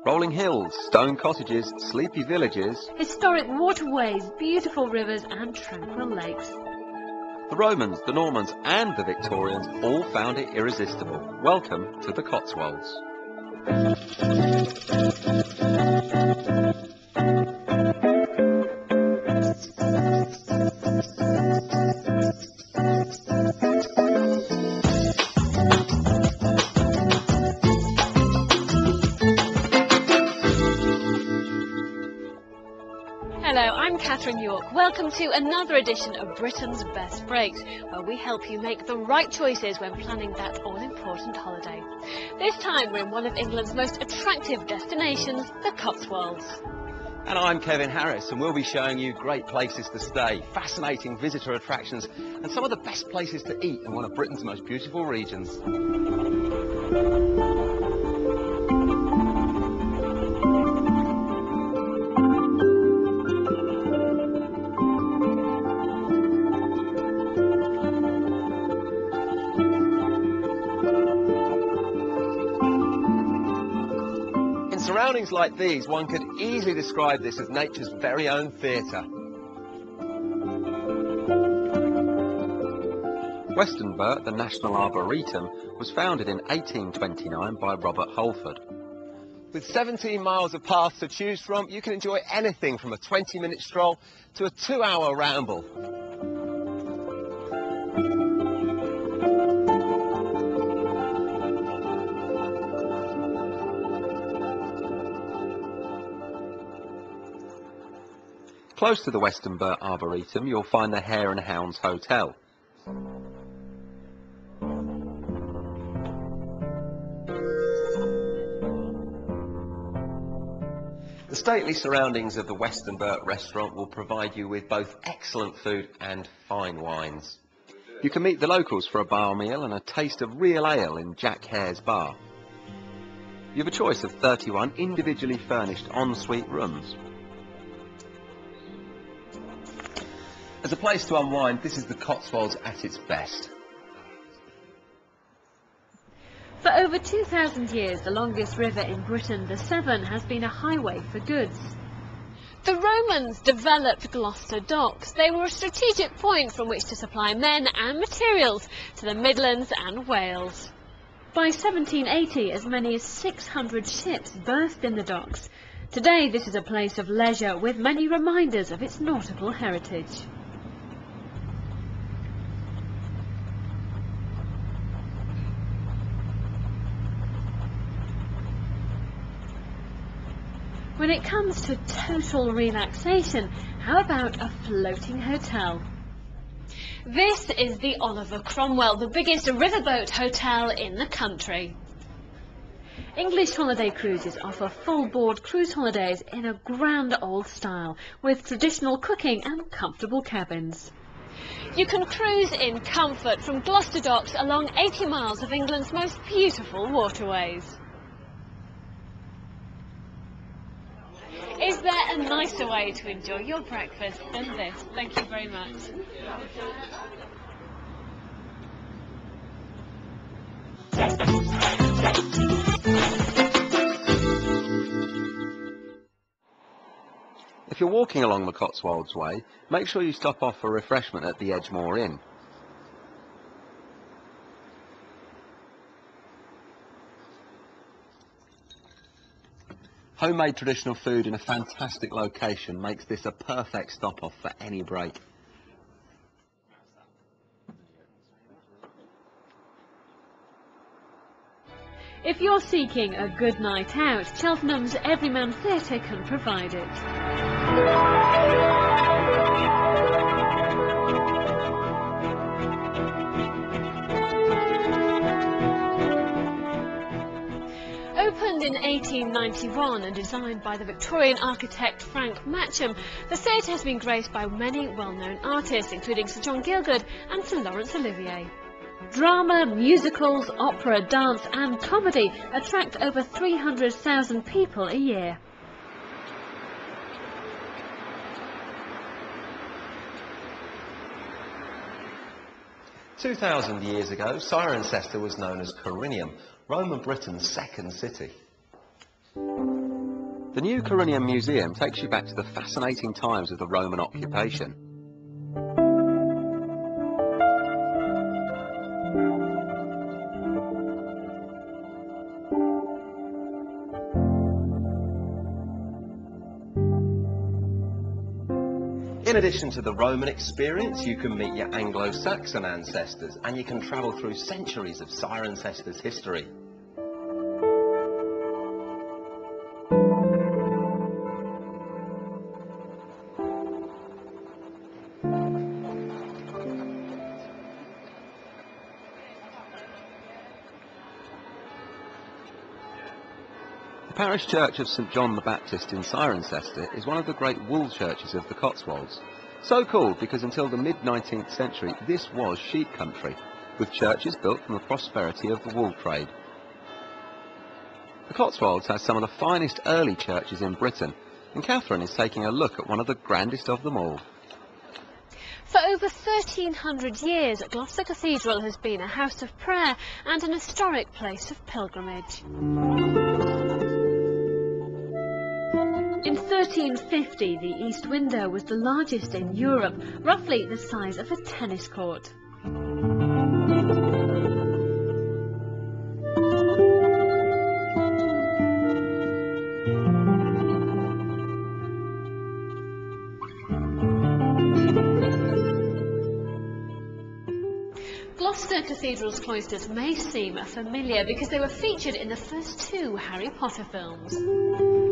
Rolling hills, stone cottages, sleepy villages. Historic waterways, beautiful rivers and tranquil lakes. The Romans, the Normans and the Victorians all found it irresistible. Welcome to the Cotswolds. Hello, I'm Catherine York. Welcome to another edition of Britain's Best Breaks, where we help you make the right choices when planning that all-important holiday. This time we're in one of England's most attractive destinations, the Cotswolds. And I'm Kevin Harris, and we'll be showing you great places to stay, fascinating visitor attractions and some of the best places to eat in one of Britain's most beautiful regions. In surroundings like these, one could easily describe this as nature's very own theatre. Westonbirt, the National Arboretum, was founded in 1829 by Robert Holford. With 17 miles of paths to choose from, you can enjoy anything from a 20-minute stroll to a 2-hour ramble. Close to the Westonbirt Arboretum, you'll find the Hare and Hounds Hotel. The stately surroundings of the Westonbirt restaurant will provide you with both excellent food and fine wines. You can meet the locals for a bar meal and a taste of real ale in Jack Hare's bar. You have a choice of 31 individually furnished ensuite rooms. As a place to unwind, this is the Cotswolds at its best. For over 2,000 years, the longest river in Britain, the Severn, has been a highway for goods. The Romans developed Gloucester docks. They were a strategic point from which to supply men and materials to the Midlands and Wales. By 1780, as many as 600 ships berthed in the docks. Today, this is a place of leisure with many reminders of its nautical heritage. When it comes to total relaxation, how about a floating hotel? This is the Oliver Cromwell, the biggest riverboat hotel in the country. English holiday cruises offer full-board cruise holidays in a grand old style, with traditional cooking and comfortable cabins. You can cruise in comfort from Gloucester docks along 80 miles of England's most beautiful waterways. Is there a nicer way to enjoy your breakfast than this? Thank you very much. If you're walking along the Cotswolds Way, make sure you stop off for refreshment at the Edgemore Inn. Homemade traditional food in a fantastic location makes this a perfect stop-off for any break. If you're seeking a good night out, Cheltenham's Everyman Theatre can provide it. Opened in 1891 and designed by the Victorian architect Frank Matcham, the theatre has been graced by many well-known artists, including Sir John Gielgud and Sir Laurence Olivier. Drama, musicals, opera, dance and comedy attract over 300,000 people a year. "2,000 years ago, Cirencester was known as Corinium, Roman Britain's second city. The new Corinium Museum takes you back to the fascinating times of the Roman occupation. In addition to the Roman experience, you can meet your Anglo-Saxon ancestors, and you can travel through centuries of Cirencester's history. The parish church of St John the Baptist in Cirencester is one of the great wool churches of the Cotswolds. So called because until the mid-19th century this was sheep country, with churches built from the prosperity of the wool trade. The Cotswolds has some of the finest early churches in Britain, and Catherine is taking a look at one of the grandest of them all. For over 1300 years, Gloucester Cathedral has been a house of prayer and an historic place of pilgrimage. In 1350, the east window was the largest in Europe, roughly the size of a tennis court. Gloucester Cathedral's cloisters may seem familiar because they were featured in the first two Harry Potter films.